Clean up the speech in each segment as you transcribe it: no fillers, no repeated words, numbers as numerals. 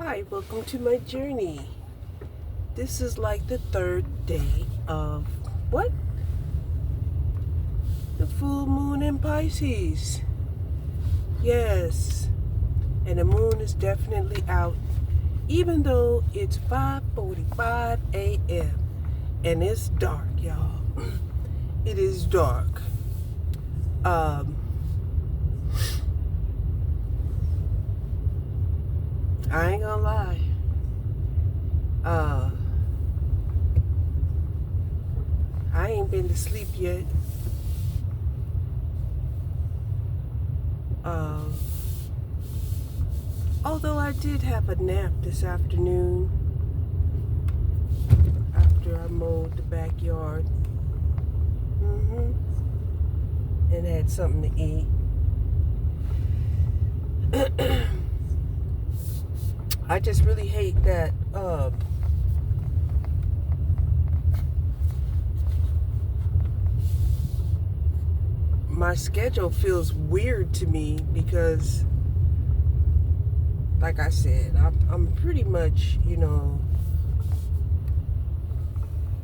Hi, welcome to my journey. This is like the third day of what? The full moon in Pisces. Yes, and the moon is definitely out, even though it's 5:45 a.m. and it's dark, y'all. It is dark. I ain't gonna lie. I ain't been to sleep yet. Although I did have a nap this afternoon after I mowed the backyard. And had something to eat. I just really hate that my schedule feels weird to me because, like I said, I'm pretty much,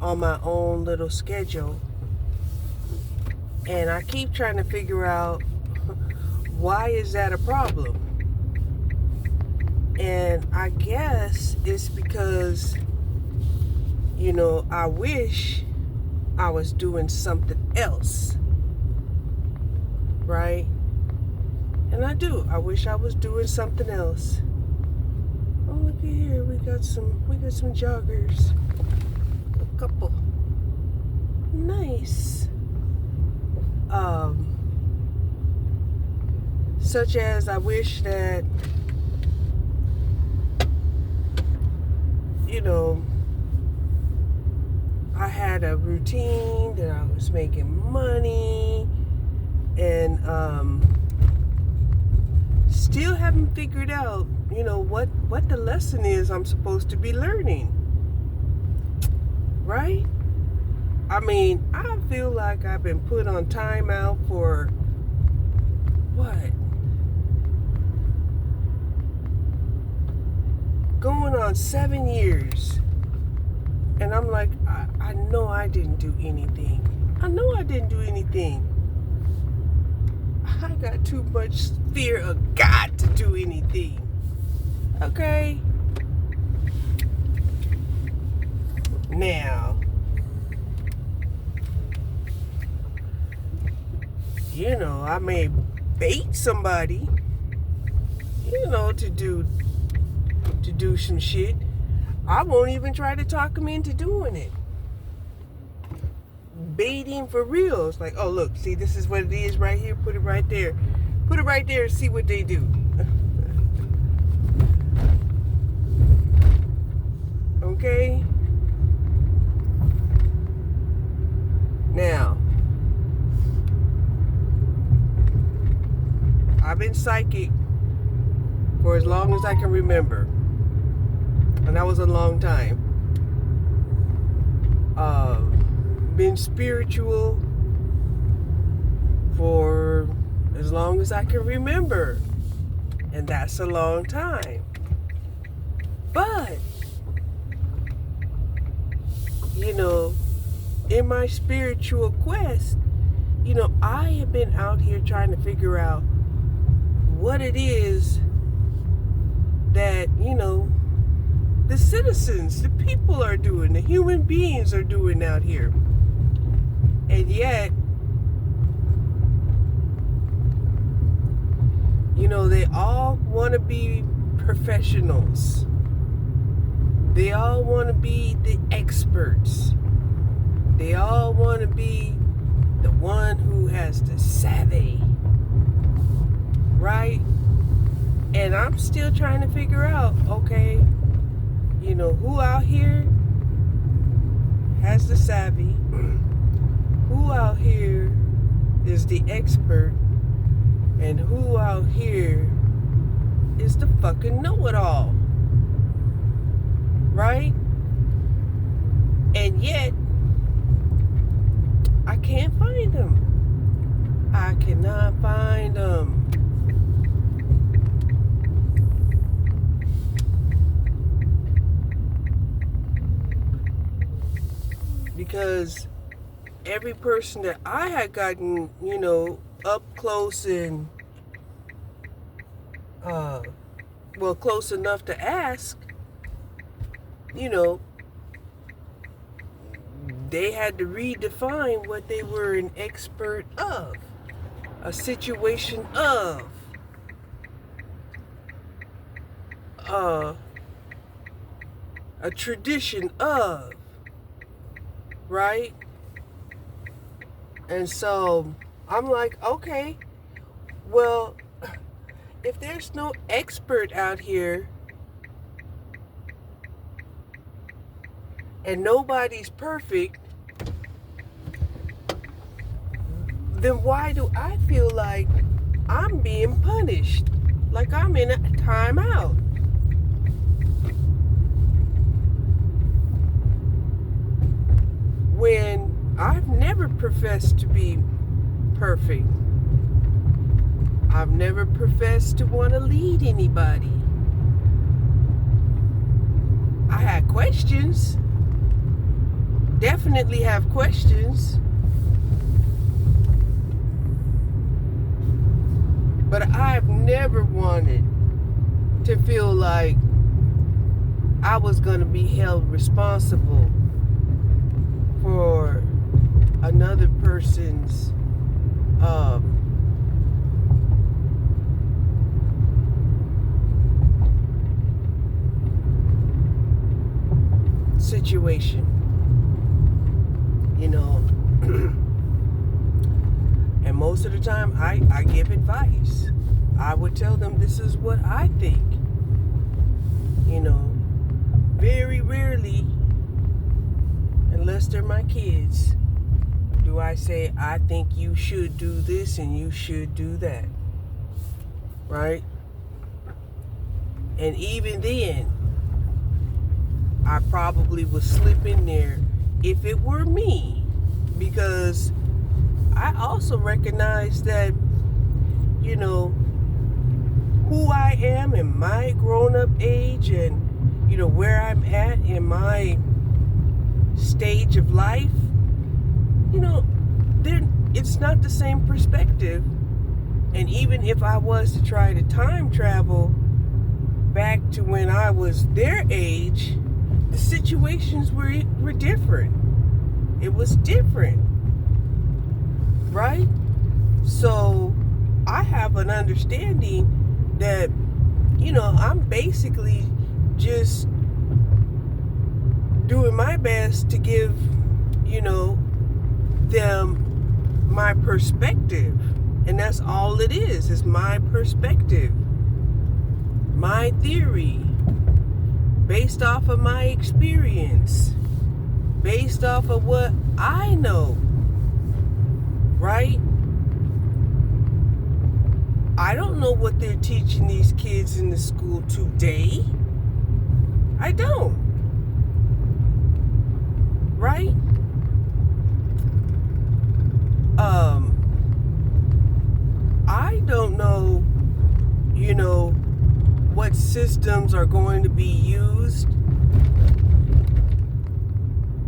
on my own little schedule. And I keep trying to figure out why is that a problem? And I guess it's because, I wish I was doing something else. Right? And I do. I wish I was doing something else. Oh, look at here. We got some joggers. A couple. Nice. Such as I wish that, I had a routine, that I was making money, and still haven't figured out, what the lesson is I'm supposed to be learning. Right? I mean, I feel like I've been put on timeout for what? Going on 7 years. And I'm like, I know I didn't do anything. I know I didn't do anything. I got too much fear of God to do anything. Okay? Now, I may bait somebody, to do some shit. I won't even try to talk them into doing it. Baiting for real. It's like, oh, look, see, this is what it is right here. Put it right there. Put it right there and see what they do. Okay? Now, I've been psychic for as long as I can remember. And that was a long time. Been spiritual for as long as I can remember. And that's a long time. But, in my spiritual quest, I have been out here trying to figure out what it is that, the citizens, the people are doing, the human beings are doing out here. And yet, they all want to be professionals. They all want to be the experts. They all want to be the one who has the savvy. Right? And I'm still trying to figure out, okay, who out here has the savvy? Who out here is the expert? And who out here is the fucking know-it-all? Right? And yet, I can't find them. I cannot find them. because every person that I had gotten, up close and, close enough to ask, they had to redefine what they were an expert of, a situation of, a tradition of, right? And so I'm like, okay, well, if there's no expert out here and nobody's perfect, then why do I feel like I'm being punished? Like I'm in a timeout? When I've never professed to be perfect. I've never professed to want to lead anybody. I had questions. Definitely have questions. But I've never wanted to feel like I was going to be held responsible for another person's situation, and most of the time I give advice. I would tell them this is what I think. Very rarely, unless they're my kids, do I say, I think you should do this and you should do that. Right? And even then, I probably would slip in there if it were me, because I also recognize that, who I am in my grown-up age and, where I'm at in my stage of life, it's not the same perspective. And even if I was to try to time travel back to when I was their age, the situations were different. It was different, right? So I have an understanding that, I'm basically just doing my best to give, them my perspective. And that's all it is my perspective, my theory, based off of my experience, based off of what I know, right? I don't know what they're teaching these kids in the school today. I don't. Right? I don't know, what systems are going to be used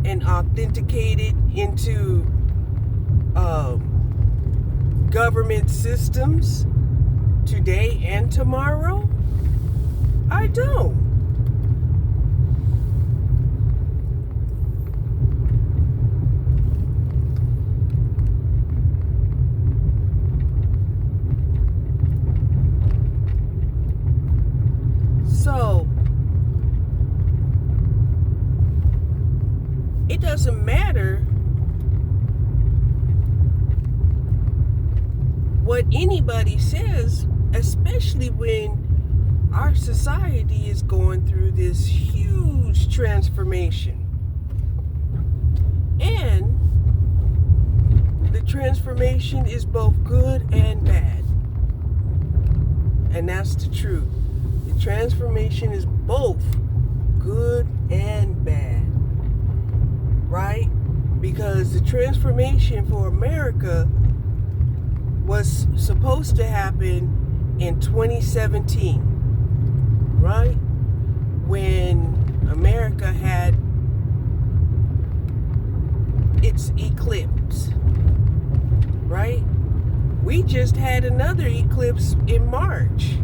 and authenticated into government systems today and tomorrow. I don't. So, it doesn't matter what anybody says, especially when our society is going through this huge transformation. And the transformation is both good and bad. And that's the truth. The transformation is both good and bad, right? Because the transformation for America was supposed to happen in 2017, right? When America had March.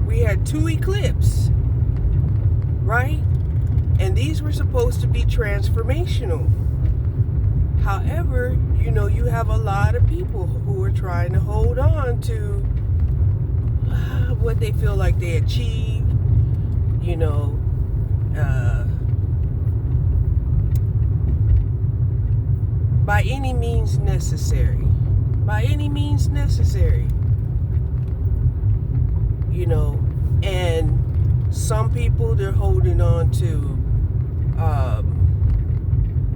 We had 2 eclipses, right? And these were supposed to be transformational. However, you have a lot of people who are trying to hold on to what they feel like they achieved, by any means necessary. By any means necessary. And some people, they're holding on to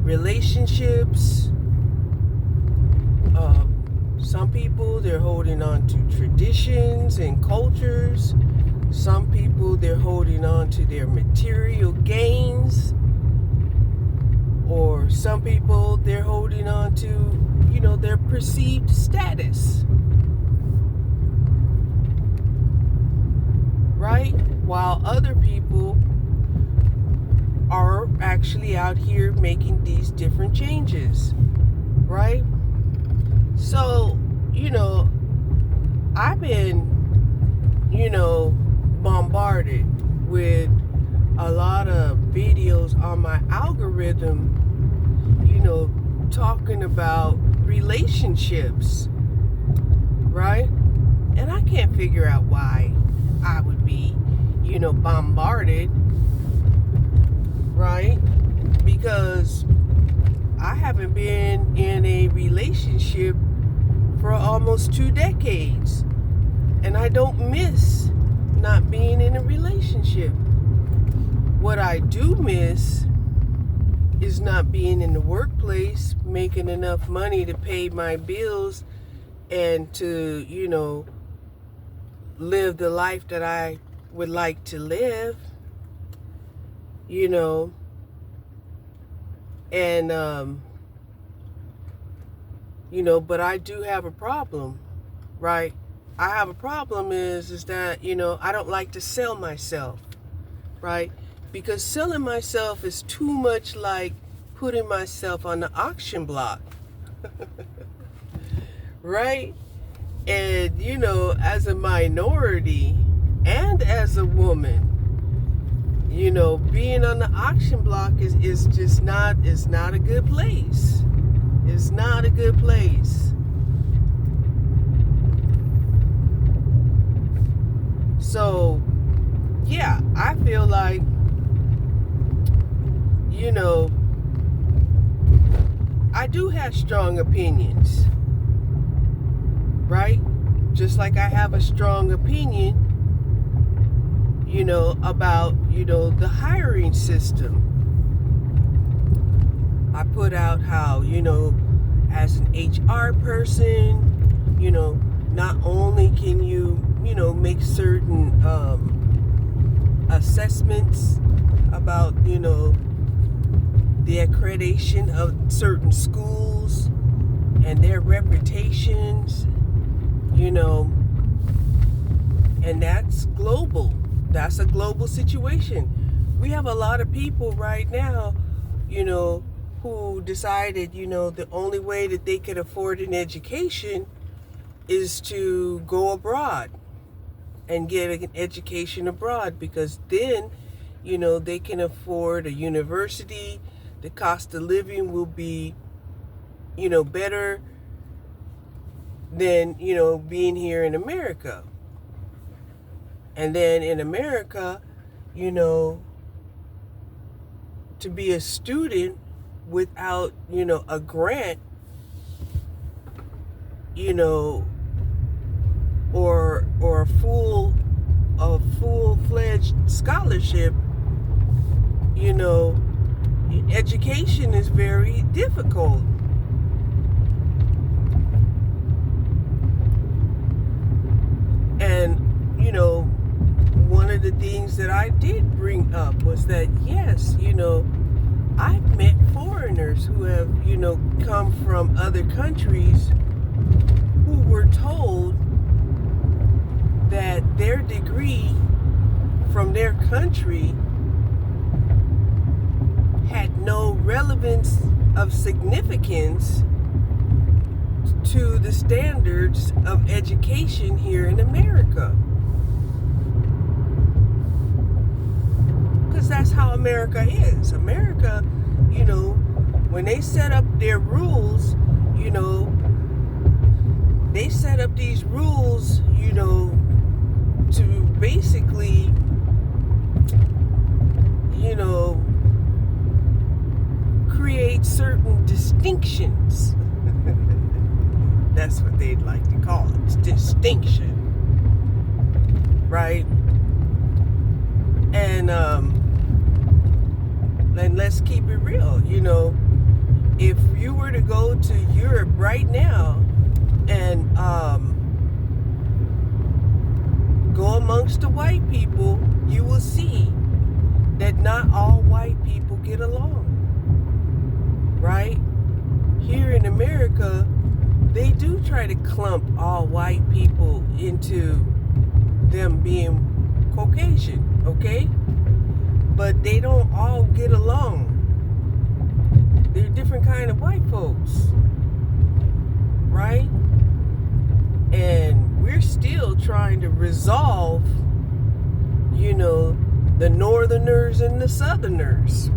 relationships. Some people, they're holding on to traditions and cultures. Some people, they're holding on to their material gains. Or some people, they're holding on to, their perceived status. Right? While other people are actually out here making these different changes. Right? So, I've been, bombarded with a lot of videos on my algorithm, talking about relationships, right? And I can't figure out why I would be, bombarded, right? Because I haven't been in a relationship for almost 2 decades. And I don't miss not being in a relationship. What I do miss is not being in the workplace, making enough money to pay my bills and to, live the life that I would like to live, and, but I do have a problem, right? I have a problem is that, I don't like to sell myself, right? Because selling myself is too much like putting myself on the auction block, right? And, as a minority and as a woman, being on the auction block is just not a good place. It's not a good place. So, yeah, I feel like, I do have strong opinions, right? Just like I have a strong opinion, about, the hiring system. I put out how, as an HR person, not only can you, make certain assessments about, the accreditation of certain schools and their reputations, and that's global. That's a global situation. We have a lot of people right now, who decided, the only way that they could afford an education is to go abroad and get an education abroad, because then, they can afford a university. The cost of living will be, better than, being here in America. And then in America, to be a student without, a grant, or a full-fledged scholarship, education is very difficult. And, one of the things that I did bring up was that, yes, I've met foreigners who have, come from other countries who were told that their degree from their country had no relevance of significance to the standards of education here in America. America is. America, you know, when they set up their rules, you know, they set up these rules, you know, to basically, you know, create certain distinctions. That's what they'd like to call it, distinction, right? And let's keep it real, you know, if you were to go to Europe right now and go amongst the white people, you will see that not all white people get along, right? Here in America, they do try to clump all white people into them being Caucasian, okay? But they don't all get along. They're different kind of white folks, right? And we're still trying to resolve, you know, the Northerners and the Southerners.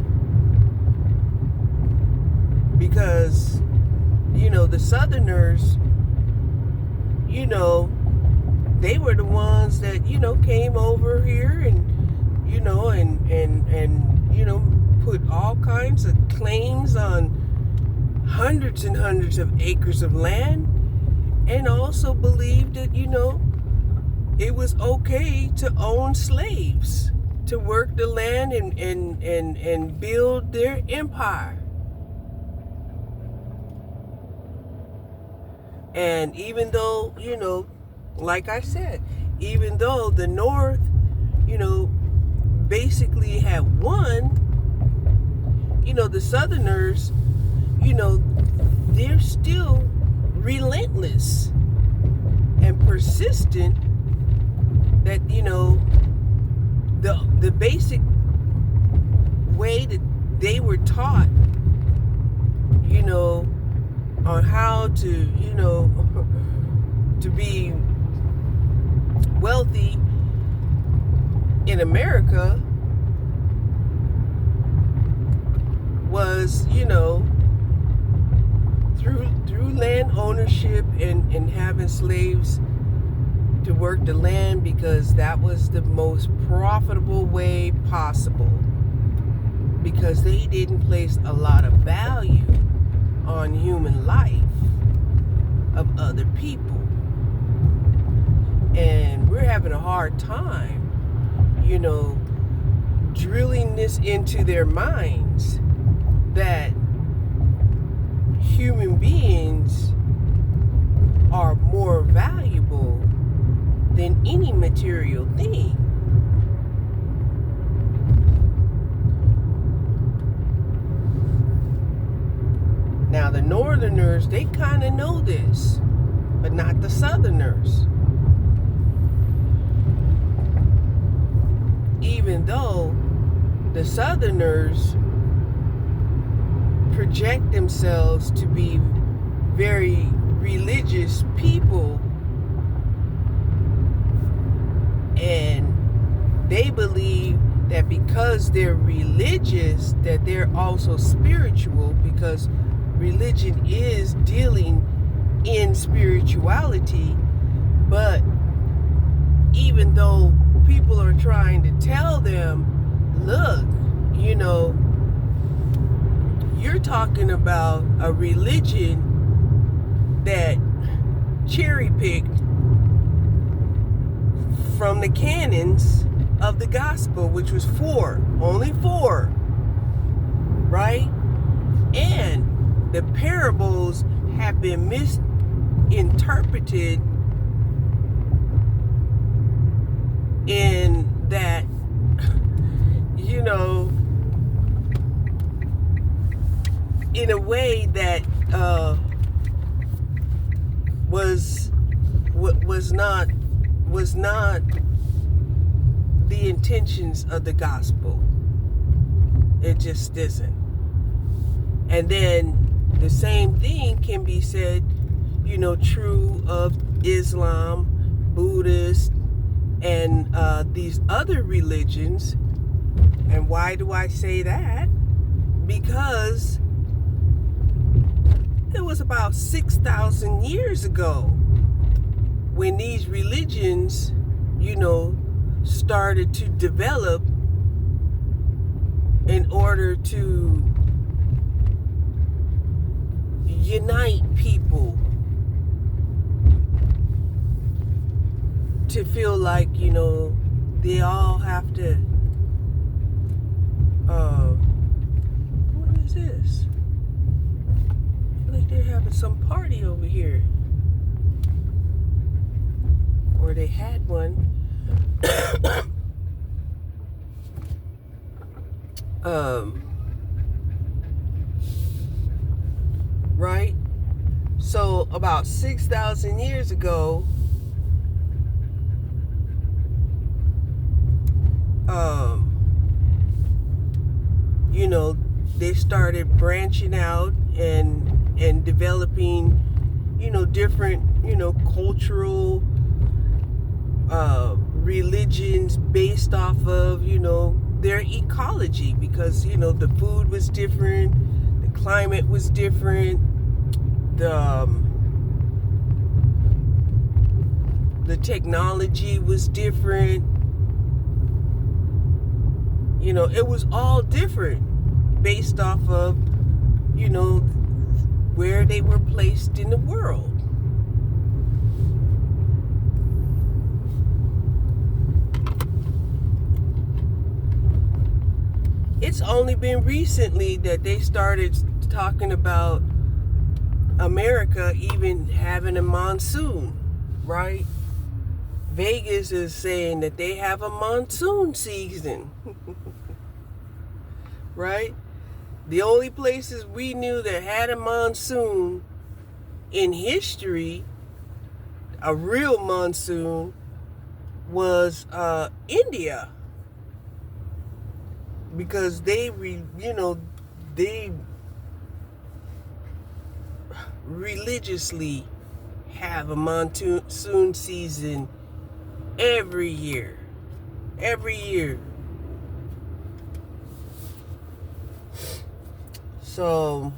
Because, you know, the Southerners, you know, they were the ones that, you know, came over here and, you know, and you know, put all kinds of claims on hundreds and hundreds of acres of land, and also believed that, you know, it was okay to own slaves, to work the land and build their empire. And even though, you know, like I said, even though the North, you know, basically had won, you know, the Southerners, you know, they're still relentless and persistent that, you know, the basic way that they were taught, you know, on how to, you know, to be wealthy in America was, you know, through land ownership and having slaves to work the land, because that was the most profitable way possible, because they didn't place a lot of value on human life of other people. And we're having a hard time, you know, drilling this into their minds that human beings are more valuable than any material thing. Now, the Northerners, they kind of know this, but not the Southerners. Even though the Southerners project themselves to be very religious people, and they believe that because they're religious, that they're also spiritual, because religion is dealing in spirituality. But even though people are trying to tell them, look, you know, you're talking about a religion that cherry-picked from the canons of the gospel, which was only four, right? And the parables have been misinterpreted in that, you know, in a way that was not the intentions of the gospel. It just isn't. And then the same thing can be said, you know, true of Islam, Buddhist, and these other religions And why do I say that? Because it was about 6,000 years ago when these religions, started to develop in order to unite people to feel like, they all have to, what is this? I feel like they're having some party over here. Or they had one. Right? So about 6,000 years ago, they started branching out and developing, different, cultural religions based off of, their ecology, because, the food was different, the climate was different, the technology was different. It was all different based off of, where they were placed in the world. It's only been recently that they started talking about America even having a monsoon, right? Vegas is saying that they have a monsoon season. Right? The only places we knew that had a monsoon in history, a real monsoon, was India. Because they religiously have a monsoon season every year. Every year. So,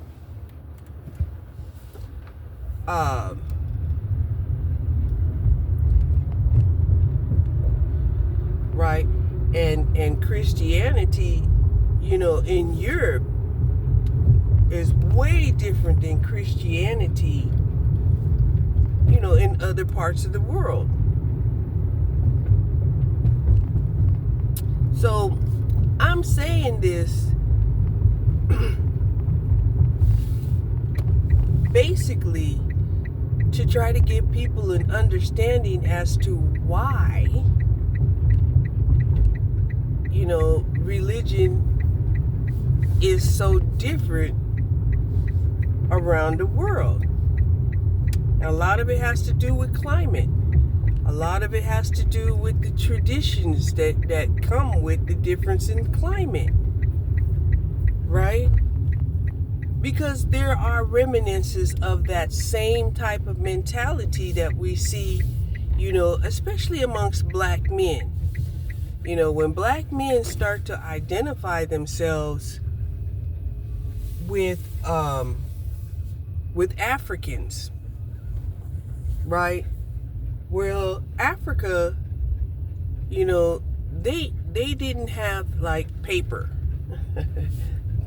right, and Christianity, in Europe is way different than Christianity, in other parts of the world. So, I'm saying this basically to try to give people an understanding as to why, religion is so different around the world. A lot of it has to do with climate. A lot of it has to do with the traditions that come with the difference in climate. Right? Because there are reminiscences of that same type of mentality that we see, especially amongst black men. When black men start to identify themselves with Africans, right? Well, Africa, they didn't have like paper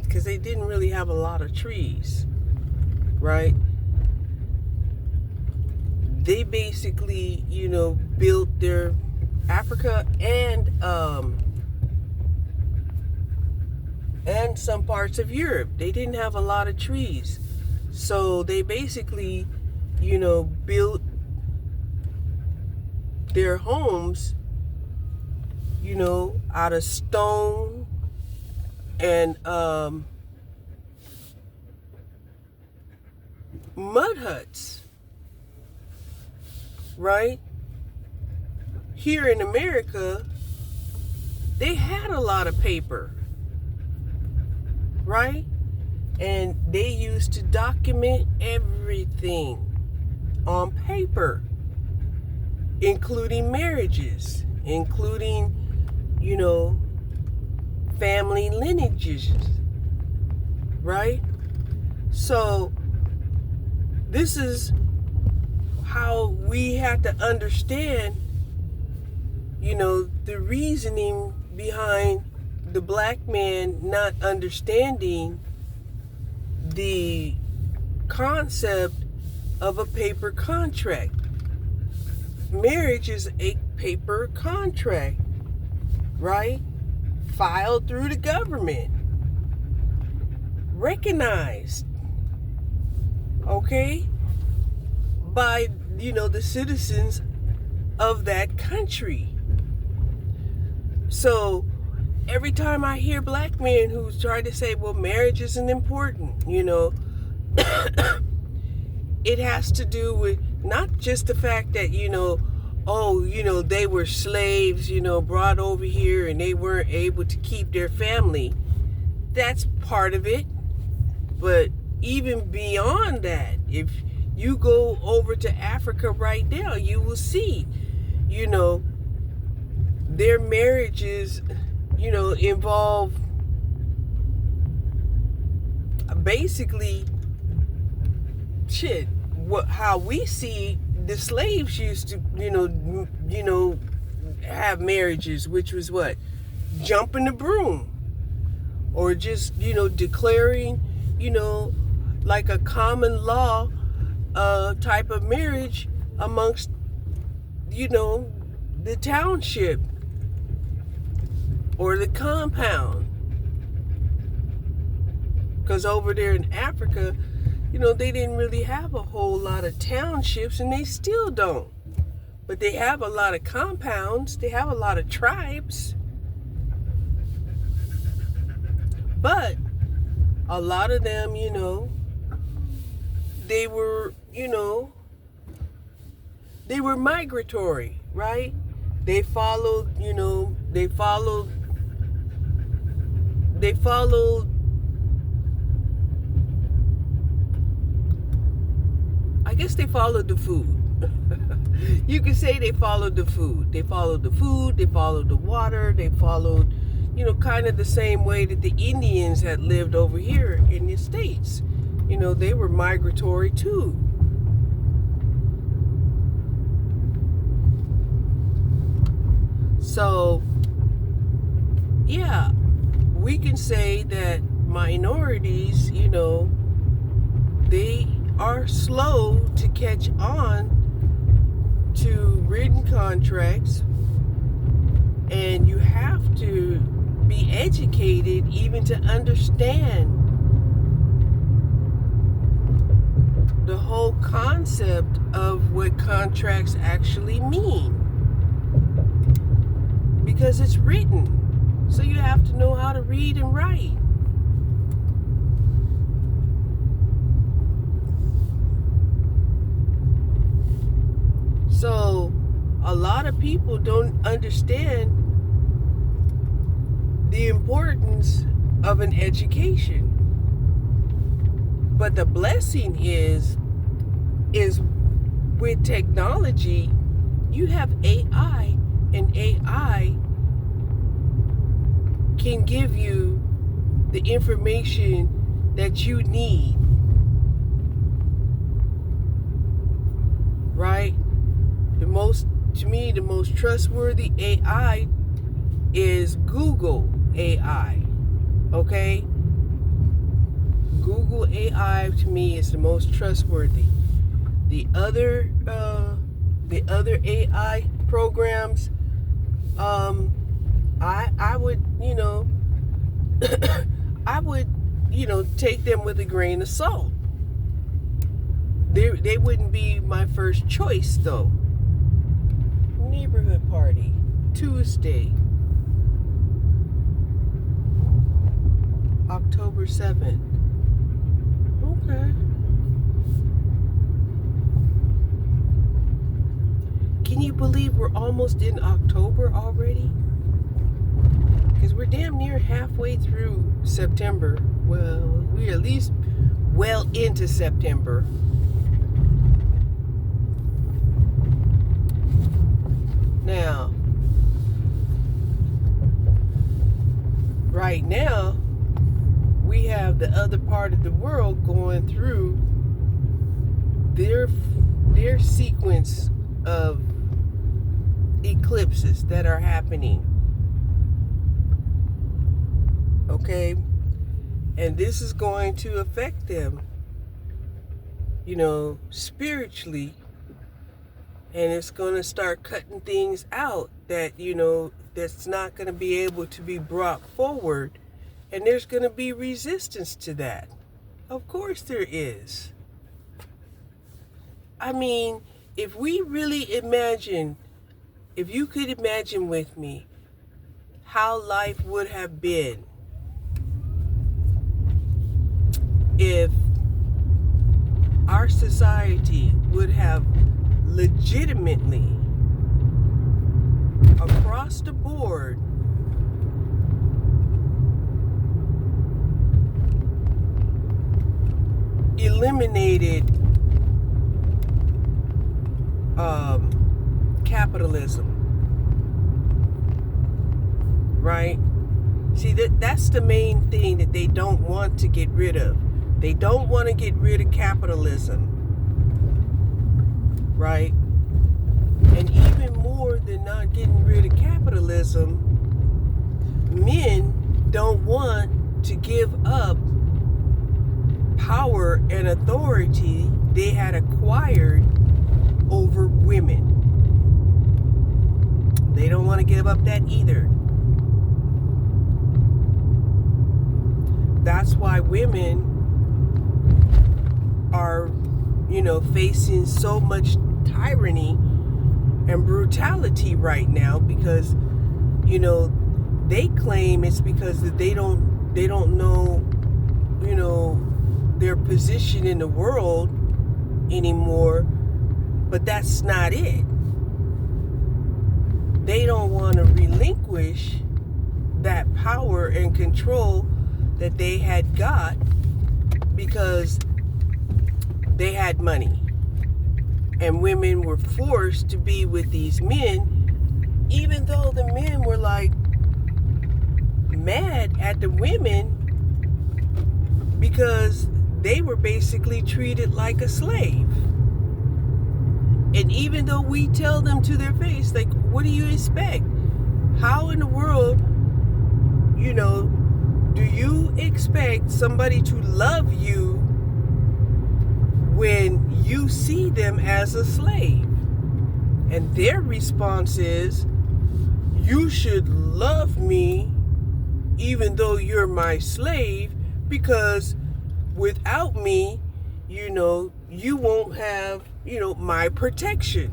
because they didn't really have a lot of trees, right? They basically, built their Africa and some parts of Europe. They didn't have a lot of trees. So they basically, built their homes, out of stone and mud huts, right? Here in America, they had a lot of paper, right? And they used to document everything on paper, including marriages, including, family lineages, right? So this is how we have to understand, the reasoning behind the black man not understanding the concept of a paper contract. Marriage is a paper contract, right? Filed through the government, recognized, okay, by the citizens of that country. So every time I hear black men who's trying to say, well, marriage isn't important, it has to do with not just the fact that, they were slaves, brought over here and they weren't able to keep their family. That's part of it. But even beyond that, if you go over to Africa right now, you will see, their marriages, involve basically how we see the slaves used to, have marriages, which was what? Jumping the broom. Or just, declaring, like a common law type of marriage amongst, the township or the compound. Because over there in Africa, they didn't really have a whole lot of townships, and they still don't. But they have a lot of compounds. They have a lot of tribes. But a lot of them, they were, they were migratory, right? They followed, I guess they followed the food. You can say they followed the food. They followed the food, they followed the water, they followed, kind of the same way that the Indians had lived over here in the States. They were migratory too. So, yeah, we can say that minorities, they are slow to catch on to written contracts, and you have to be educated even to understand the whole concept of what contracts actually mean, because it's written. So you have to know how to read and write. So a lot of people don't understand the importance of an education. But the blessing is with technology, you have AI, and AI can give you the information that you need, right? To me, the most trustworthy AI is Google AI, okay? Google AI to me is the most trustworthy. The other AI programs, I would, I would, take them with a grain of salt. They wouldn't be my first choice though. Neighborhood party, Tuesday, October 7th. Okay. Can you believe we're almost in October already? Because we're damn near halfway through September. Well, we're at least well into September. Now, right right now, we have the other part of the world going through their sequence of eclipses that are happening. Okay? And this is going to affect them, spiritually. And it's going to start cutting things out that, that's not going to be able to be brought forward. And there's going to be resistance to that. Of course there is. I mean, if we really imagine, if you could imagine with me how life would have been if our society would have legitimately, across the board, eliminated capitalism, right? See, that's the main thing that they don't want to get rid of. They don't want to get rid of capitalism, right? And even more than not getting rid of capitalism, men don't want to give up power and authority they had acquired over women. They don't want to give up that either. That's why women are, facing so much tyranny and brutality right now, because, they claim it's because that they don't know, their position in the world anymore, but that's not it. They don't want to relinquish that power and control that they had got because they had money. And women were forced to be with these men, even though the men were like mad at the women because they were basically treated like a slave. And even though we tell them to their face, like, what do you expect? How in the world, do you expect somebody to love you when you see them as a slave? And their response is, you should love me even though you're my slave, because without me, you won't have, my protection.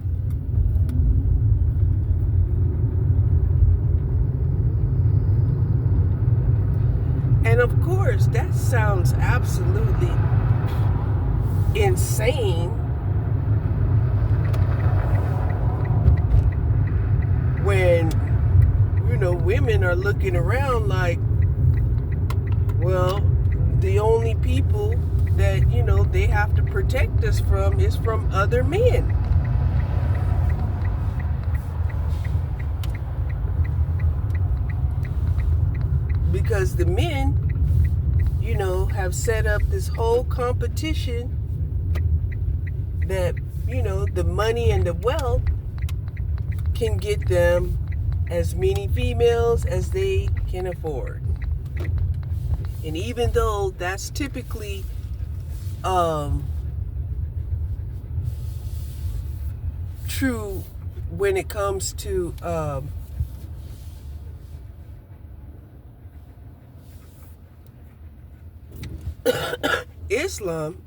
And of course, that sounds absolutely insane when, women are looking around like, well, the only people that, they have to protect us from is from other men. Because the men, have set up this whole competition that, the money and the wealth can get them as many females as they can afford. And even though that's typically true when it comes to Islam,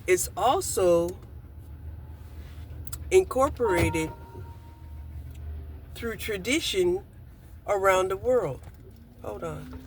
it's also incorporated through tradition around the world. Hold on.